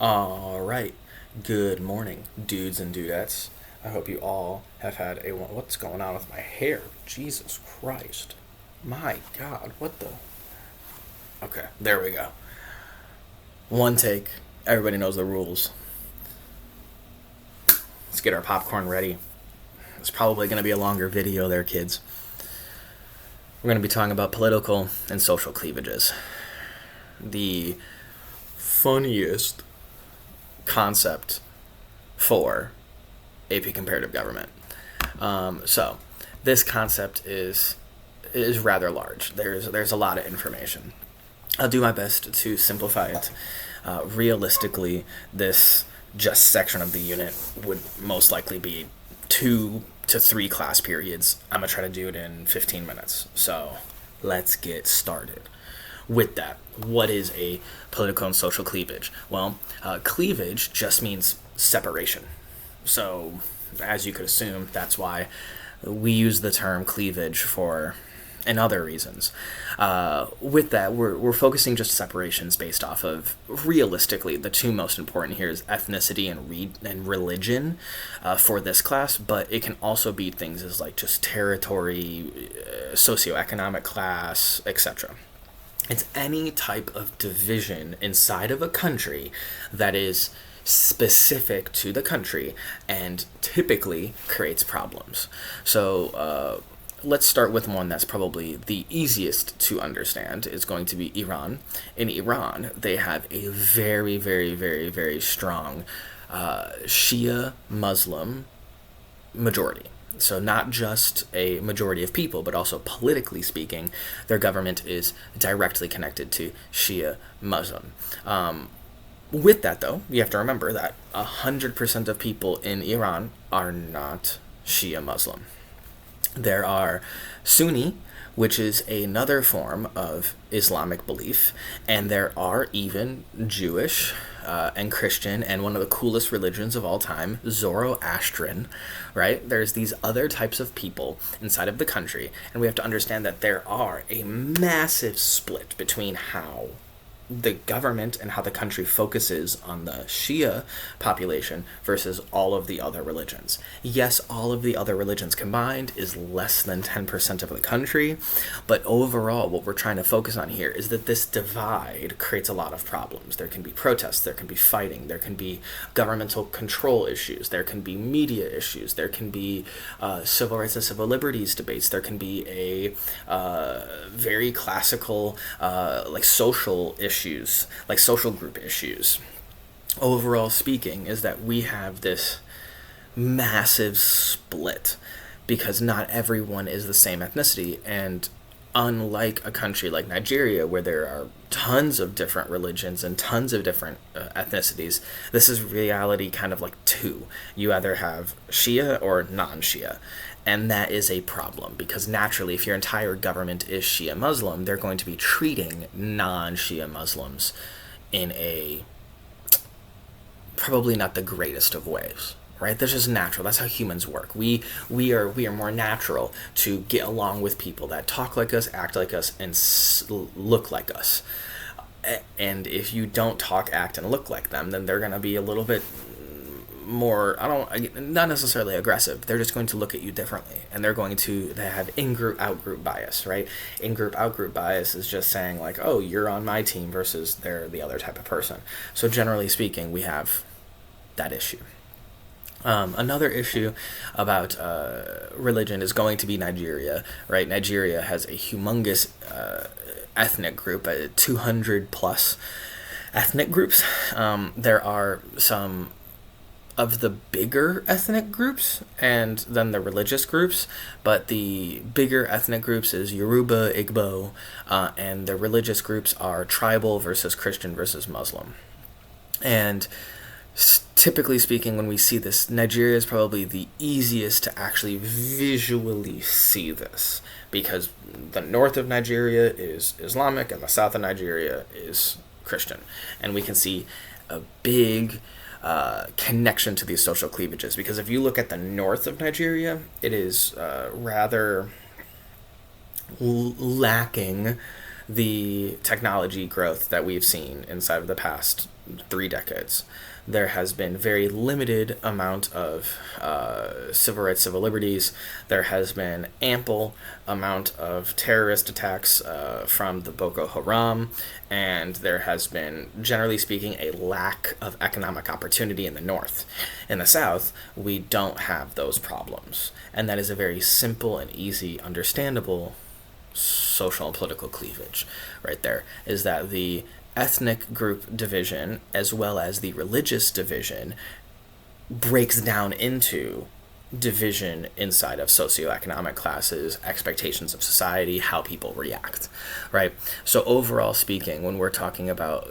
All right. Good morning, dudes and dudettes. I hope you all have had a. What's going on with my hair? Jesus Christ. My God, what the. Okay, there we go. One take. Everybody knows the rules. Let's get our popcorn ready. It's probably going to be a longer video there, kids. We're going to be talking about political and social cleavages. The funniest concept for AP Comparative Government. So this concept is rather large. There's a lot of information. I'll do my best to simplify it. Realistically, this just section of the unit would most likely be 2 to 3 class periods. I'm gonna try to do it in 15 minutes. So let's get started. With that, what is a political and social cleavage? Well, cleavage just means separation. So, as you could assume, that's why we use the term cleavage for and other reasons. With that, we're focusing just separations based off of, realistically, the two most important here is ethnicity and religion for this class, but it can also be things as like just territory, socioeconomic class, etc. It's any type of division inside of a country that is specific to the country and typically creates problems. So let's start with one that's probably the easiest to understand. It's going to be Iran. In Iran, they have a very, very, very, very strong Shia Muslim majority. So not just a majority of people, but also politically speaking, their government is directly connected to Shia Muslim. With that, though, you have to remember that 100% of people in Iran are not Shia Muslim. There are Sunni, which is another form of Islamic belief, and there are even Jewish and Christian, and one of the coolest religions of all time, Zoroastrian, right? There's these other types of people inside of the country, and we have to understand that there are a massive split between how the government and how the country focuses on the Shia population versus all of the other religions. Yes, all of the other religions combined is less than 10% of the country, but overall what we're trying to focus on here is that this divide creates a lot of problems. There can be protests, there can be fighting, there can be governmental control issues, there can be media issues, there can be civil rights and civil liberties debates, there can be a very classical like social issues, like social group issues. Overall speaking, is that we have this massive split because not everyone is the same ethnicity, and unlike a country like Nigeria where there are tons of different religions and tons of different ethnicities, this is reality kind of like two. You either have Shia or non-Shia. And that is a problem because naturally, if your entire government is Shia Muslim, they're going to be treating non-Shia Muslims in a probably not the greatest of ways, right? That's just natural. That's how humans work. We are more natural to get along with people that talk like us, act like us, and look like us. And if you don't talk, act, and look like them, then they're going to be a little bit more, not necessarily aggressive. They're just going to look at you differently, and they have in-group, out-group bias, right? In-group, out-group bias is just saying like, oh, you're on my team versus they're the other type of person. So generally speaking, we have that issue. Another issue about religion is going to be Nigeria, right? Nigeria has a humongous ethnic group, 200 plus ethnic groups. There are some of the bigger ethnic groups and then the religious groups, but the bigger ethnic groups is Yoruba, Igbo, and the religious groups are tribal versus Christian versus Muslim. And typically speaking, when we see this, Nigeria is probably the easiest to actually visually see this because the north of Nigeria is Islamic and the south of Nigeria is Christian. And we can see a big connection to these social cleavages because if you look at the north of Nigeria, it is rather lacking the technology growth that we've seen inside of the past 3 decades. There has been very limited amount of civil rights, civil liberties. There has been ample amount of terrorist attacks from the Boko Haram, and there has been, generally speaking, a lack of economic opportunity in the North. In the South, we don't have those problems, and that is a very simple and easy, understandable social and political cleavage right there, is that the ethnic group division as well as the religious division breaks down into division inside of socioeconomic classes, expectations of society, how people react, right? So overall speaking, when we're talking about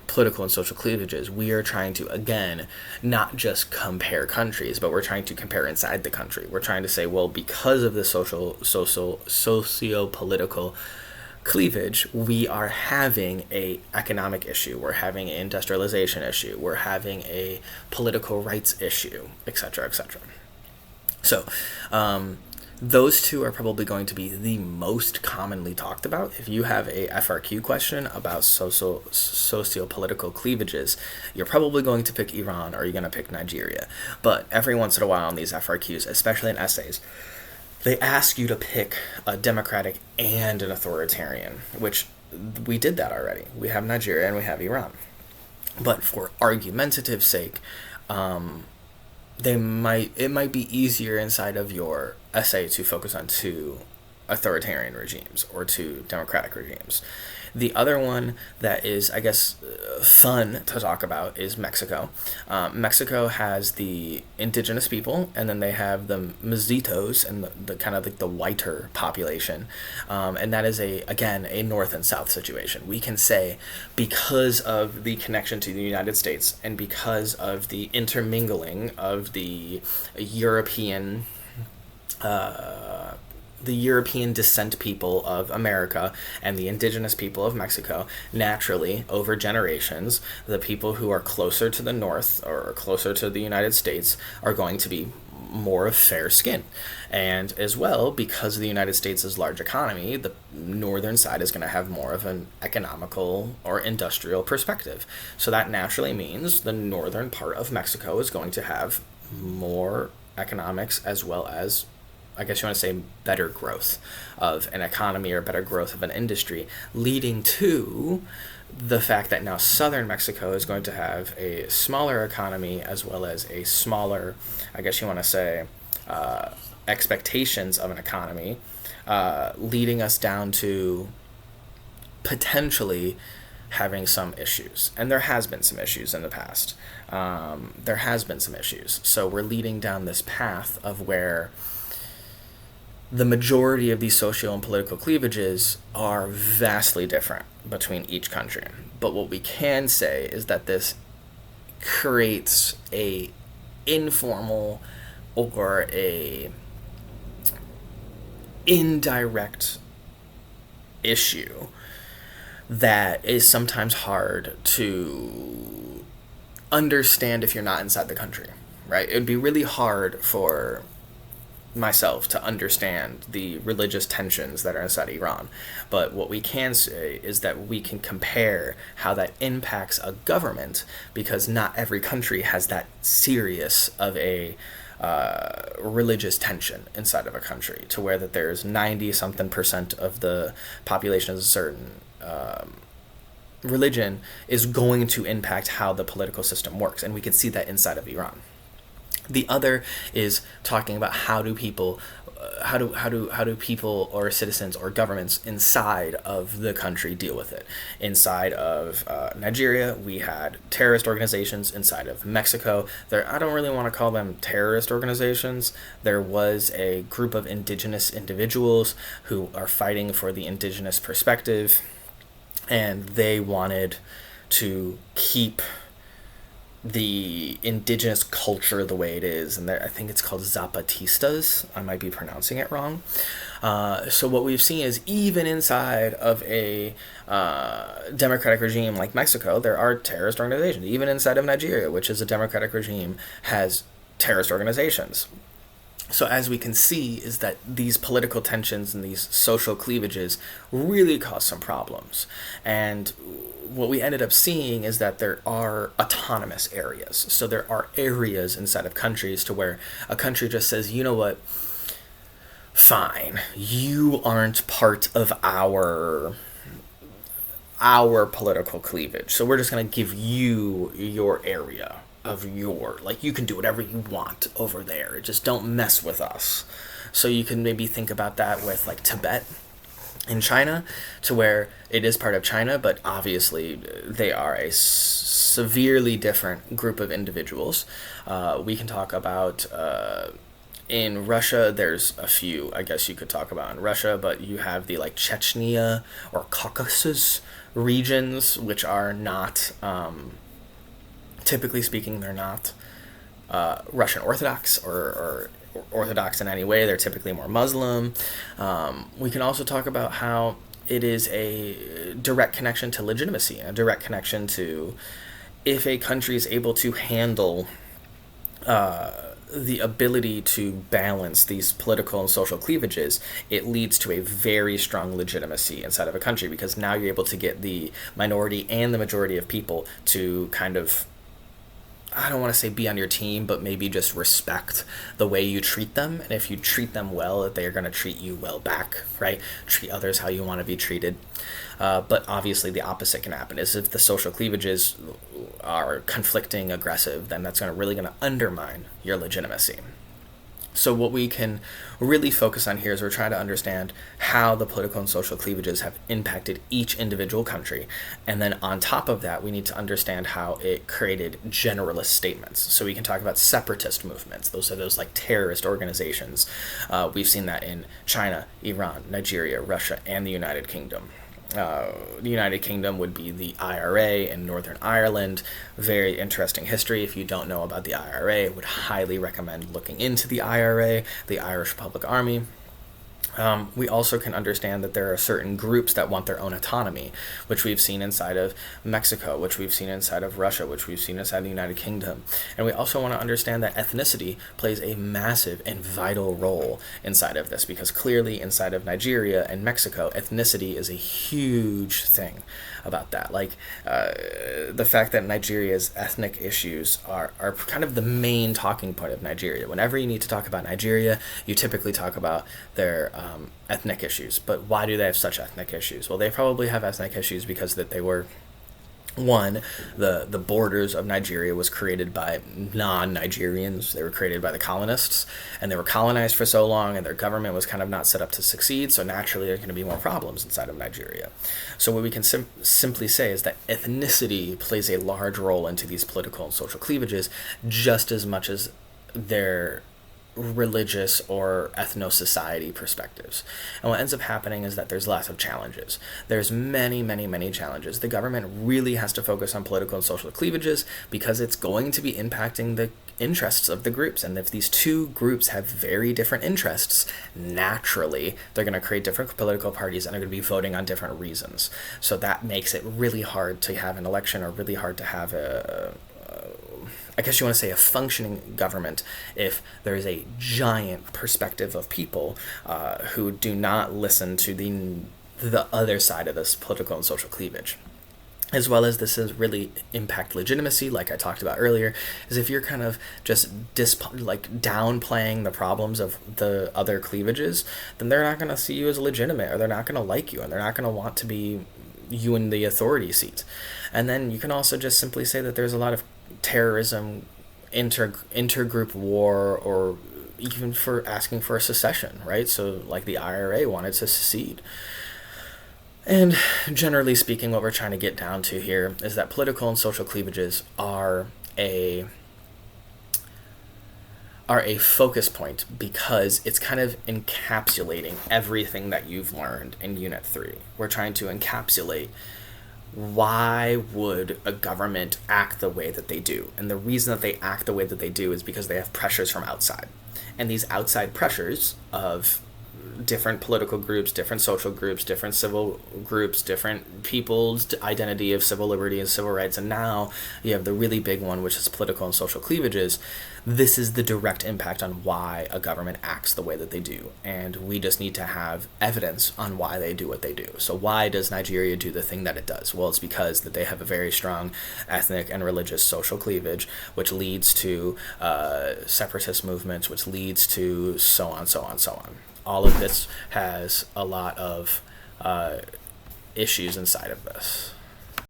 political and social cleavages, we are trying to, again, not just compare countries, but we're trying to compare inside the country. We're trying to say, well, because of the socio-political cleavage, we are having a economic issue, we're having an industrialization issue, we're having a political rights issue, etc., etc. So, those two are probably going to be the most commonly talked about. If you have a FRQ question about socio-political cleavages, you're probably going to pick Iran or you're going to pick Nigeria. But every once in a while in these FRQs, especially in essays, they ask you to pick a democratic and an authoritarian, which we did that already. We have Nigeria and we have Iran. But for argumentative sake, it might be easier inside of your essay to focus on 2 authoritarian regimes or 2 democratic regimes. The other one that is, I guess, fun to talk about is Mexico. Mexico has the indigenous people, and then they have the mestizos and the kind of like the whiter population. And that is, again, a north and south situation. We can say because of the connection to the United States and because of the intermingling of the European descent people of America and the indigenous people of Mexico, naturally, over generations, the people who are closer to the north or closer to the United States are going to be more of fair skin. And as well, because of the United States' large economy, the northern side is going to have more of an economical or industrial perspective. So that naturally means the northern part of Mexico is going to have more economics as well as, I guess you want to say, better growth of an economy or better growth of an industry, leading to the fact that now southern Mexico is going to have a smaller economy as well as a smaller, I guess you want to say, expectations of an economy, leading us down to potentially having some issues. And there has been some issues in the past. There has been some issues. So we're leading down this path of where the majority of these social and political cleavages are vastly different between each country. But what we can say is that this creates a informal or a indirect issue that is sometimes hard to understand if you're not inside the country, right? It would be really hard for myself to understand the religious tensions that are inside Iran. But what we can say is that we can compare how that impacts a government, because not every country has that serious of a religious tension inside of a country, to where that there's 90-something% of the population of a certain religion is going to impact how the political system works. And we can see that inside of Iran. The other is talking about how do people or citizens or governments inside of the country deal with it. Inside of Nigeria, we had terrorist organizations. Inside of Mexico, I don't really want to call them terrorist organizations. There was a group of indigenous individuals who are fighting for the indigenous perspective, and they wanted to keep the indigenous culture the way it is, and I think it's called Zapatistas. I might be pronouncing it wrong. So what we've seen is even inside of a democratic regime like Mexico, there are terrorist organizations. Even inside of Nigeria, which is a democratic regime, has terrorist organizations. So as we can see is that these political tensions and these social cleavages really cause some problems. And what we ended up seeing is that there are autonomous areas. So there are areas inside of countries to where a country just says, you know what, fine, you aren't part of our political cleavage. So we're just going to give you your area of your, like, you can do whatever you want over there. Just don't mess with us. So you can maybe think about that with like Tibet in China, to where it is part of China, but obviously they are a severely different group of individuals. We can talk about in Russia, there's a few, I guess you could talk about in Russia, but you have the like Chechnya or Caucasus regions, which are not, typically speaking, they're not Russian Orthodox or Orthodox in any way. They're typically more Muslim. We can also talk about how it is a direct connection to legitimacy, a direct connection to if a country is able to handle the ability to balance these political and social cleavages, it leads to a very strong legitimacy inside of a country, because now you're able to get the minority and the majority of people to kind of, I don't want to say be on your team, but maybe just respect the way you treat them. And if you treat them well, they're going to treat you well back, right? Treat others how you want to be treated. But obviously the opposite can happen, is if the social cleavages are conflicting, aggressive, then that's really going to undermine your legitimacy. So what we can really focus on here is we're trying to understand how the political and social cleavages have impacted each individual country. And then on top of that, we need to understand how it created generalist statements. So we can talk about separatist movements. Those are those like terrorist organizations. We've seen that in China, Iran, Nigeria, Russia, and the United Kingdom. The United Kingdom would be the IRA in Northern Ireland. Very interesting history. If you don't know about the IRA, I would highly recommend looking into the IRA, the Irish Public Army. We also can understand that there are certain groups that want their own autonomy, which we've seen inside of Mexico, which we've seen inside of Russia, which we've seen inside the United Kingdom. And we also want to understand that ethnicity plays a massive and vital role inside of this, because clearly inside of Nigeria and Mexico, ethnicity is a huge thing about that. Like the fact that Nigeria's ethnic issues are kind of the main talking point of Nigeria. Whenever you need to talk about Nigeria, you typically talk about their ethnic issues. But why do they have such ethnic issues? Well, they probably have ethnic issues because that they were, one, the borders of Nigeria was created by non-Nigerians. They were created by the colonists, and they were colonized for so long, and their government was kind of not set up to succeed, so naturally there are going to be more problems inside of Nigeria. So what we can simply say is that ethnicity plays a large role into these political and social cleavages, just as much as their religious or ethno-society perspectives. And what ends up happening is that there's lots of challenges. There's many challenges. The government really has to focus on political and social cleavages because it's going to be impacting the interests of the groups. And if these two groups have very different interests, naturally they're going to create different political parties and are going to be voting on different reasons. So that makes it really hard to have an election, or really hard to have I guess you want to say a functioning government, if there is a giant perspective of people who do not listen to the other side of this political and social cleavage. As well as this is really impact legitimacy, like I talked about earlier, is if you're kind of just downplaying the problems of the other cleavages, then they're not going to see you as legitimate, or they're not going to like you, and they're not going to want to be you in the authority seat. And then you can also just simply say that there's a lot of terrorism, intergroup war, or even for asking for a secession, right? So like the IRA wanted to secede. And generally speaking, what we're trying to get down to here is that political and social cleavages are a focus point, because it's kind of encapsulating everything that you've learned in Unit 3. We're trying to encapsulate why would a government act the way that they do. And the reason that they act the way that they do is because they have pressures from outside. And these outside pressures of different political groups, different social groups, different civil groups, different people's identity of civil liberty and civil rights, and now you have the really big one, which is political and social cleavages. This is the direct impact on why a government acts the way that they do, and we just need to have evidence on why they do what they do. So why does Nigeria do the thing that it does? Well, it's because that they have a very strong ethnic and religious social cleavage, which leads to separatist movements, which leads to so on, so on, so on. All of this has a lot of issues inside of this.